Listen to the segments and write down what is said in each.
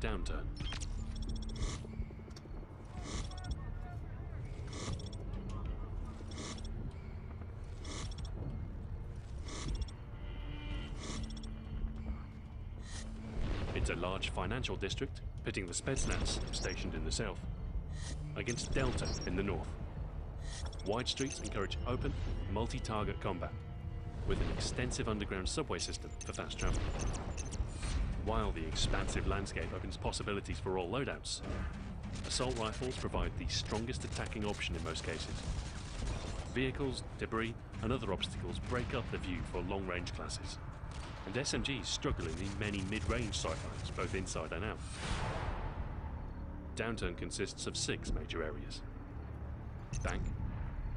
Downturn. It's a large financial district pitting the Spetsnaz, stationed in the south, against Delta in the north. Wide streets encourage open, multi-target combat, with an extensive underground subway system for fast travel. While the expansive landscape opens possibilities for all loadouts, assault rifles provide the strongest attacking option in most cases. Vehicles, debris, and other obstacles break up the view for long-range classes, and SMGs struggle in the many mid-range sightlines, both inside and out. Downturn consists of 6 major areas: bank,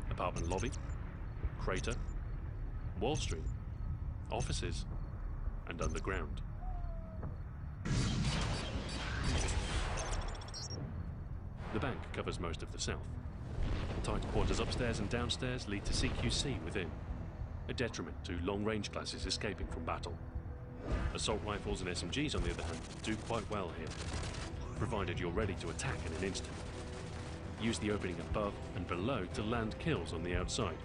apartment lobby, crater, Wall Street, offices, and underground. The bank covers most of the south. Tight quarters upstairs and downstairs lead to CQC within, a detriment to long-range classes escaping from battle. Assault rifles and SMGs, on the other hand, do quite well here, provided you're ready to attack in an instant. Use the opening above and below to land kills on the outside,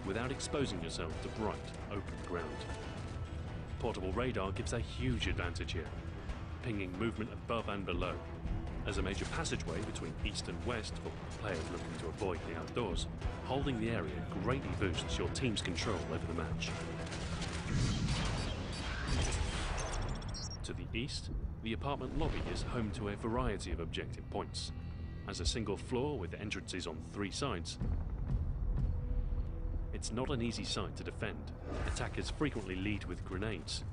without exposing yourself to bright, open ground. Portable radar gives a huge advantage here, pinging movement above and below, as a major passageway between east and west for players looking to avoid the outdoors. Holding the area greatly boosts your team's control over the match. To the east, the apartment lobby is home to a variety of objective points. As a single floor with entrances on 3 sides, it's not an easy site to defend. Attackers frequently lead with grenades,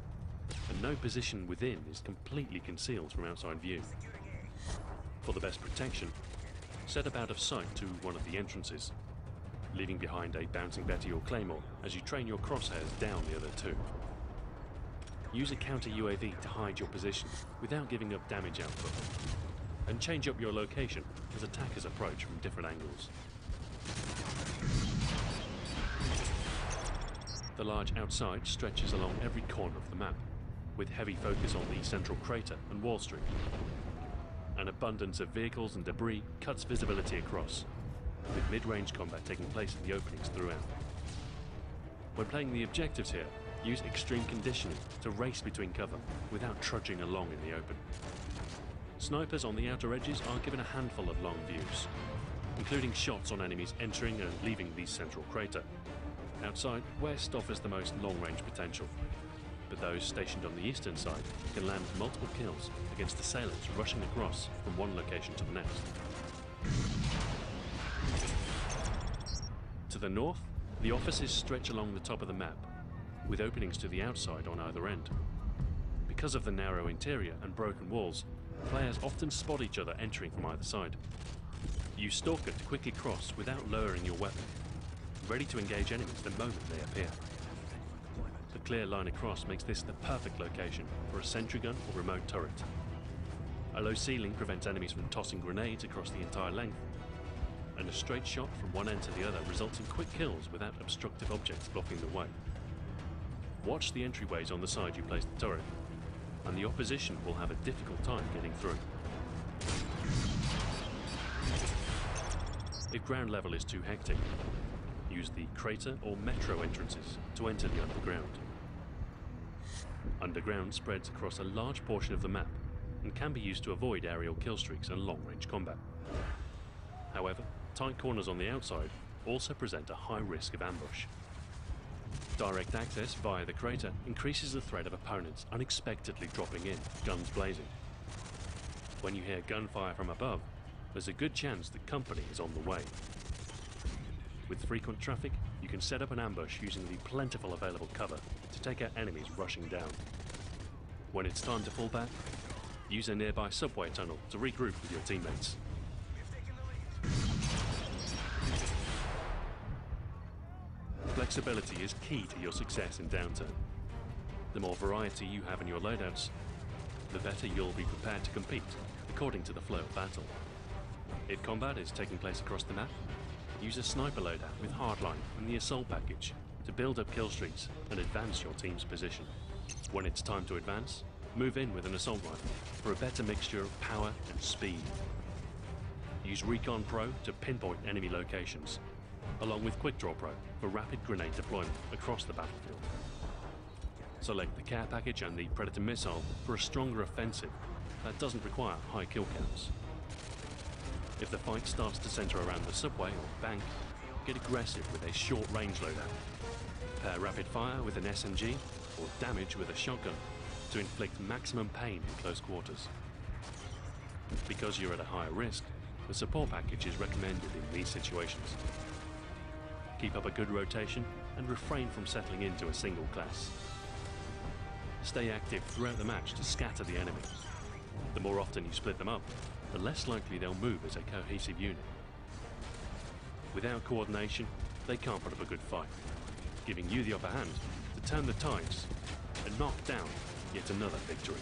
and no position within is completely concealed from outside view. For the best protection, set up out of sight to one of the entrances, leaving behind a bouncing Betty or Claymore as you train your crosshairs down the other 2. Use a counter UAV to hide your position without giving up damage output, and change up your location as attackers approach from different angles. The large outside stretches along every corner of the map, with heavy focus on the central crater and Wall Street. An abundance of vehicles and debris cuts visibility across, with mid-range combat taking place in the openings throughout. When playing the objectives here, use extreme conditioning to race between cover without trudging along in the open. Snipers on the outer edges are given a handful of long views, including shots on enemies entering and leaving the central crater. Outside, west offers the most long-range potential, but those stationed on the eastern side can land multiple kills against assailants rushing across from one location to the next. To the north, the offices stretch along the top of the map, with openings to the outside on either end. Because of the narrow interior and broken walls, players often spot each other entering from either side. Use Stalker to quickly cross without lowering your weapon, ready to engage enemies the moment they appear. The clear line across makes this the perfect location for a sentry gun or remote turret. A low ceiling prevents enemies from tossing grenades across the entire length, and a straight shot from one end to the other results in quick kills without obstructive objects blocking the way. Watch the entryways on the side you place the turret, and the opposition will have a difficult time getting through. If ground level is too hectic, use the crater or metro entrances to enter the underground. Underground spreads across a large portion of the map and can be used to avoid aerial killstreaks and long-range combat. However, tight corners on the outside also present a high risk of ambush. Direct access via the crater increases the threat of opponents unexpectedly dropping in, guns blazing. When you hear gunfire from above, there's a good chance the company is on the way. With frequent traffic, you can set up an ambush using the plentiful available cover to take out enemies rushing down. When it's time to pull back, use a nearby subway tunnel to regroup with your teammates. Flexibility is key to your success in Downturn. The more variety you have in your loadouts, the better you'll be prepared to compete according to the flow of battle. If combat is taking place across the map, use a sniper loadout with hardline and the assault package to build up kill streaks and advance your team's position. When it's time to advance, Move in with an assault rifle for a better mixture of power and speed. Use Recon Pro to pinpoint enemy locations, along with Quick Draw Pro for rapid grenade deployment across the battlefield. Select the care package and the Predator missile for a stronger offensive that doesn't require high kill counts. If the fight starts to center around the subway or bank, get aggressive with a short-range loadout. Pair rapid fire with an SMG or damage with a shotgun to inflict maximum pain in close quarters. Because you're at a higher risk, the support package is recommended in these situations. Keep up a good rotation and refrain from settling into a single class. Stay active throughout the match to scatter the enemy. The more often you split them up, the less likely they'll move as a cohesive unit. Without coordination, they can't put up a good fight, giving you the upper hand to turn the tides and knock down yet another victory.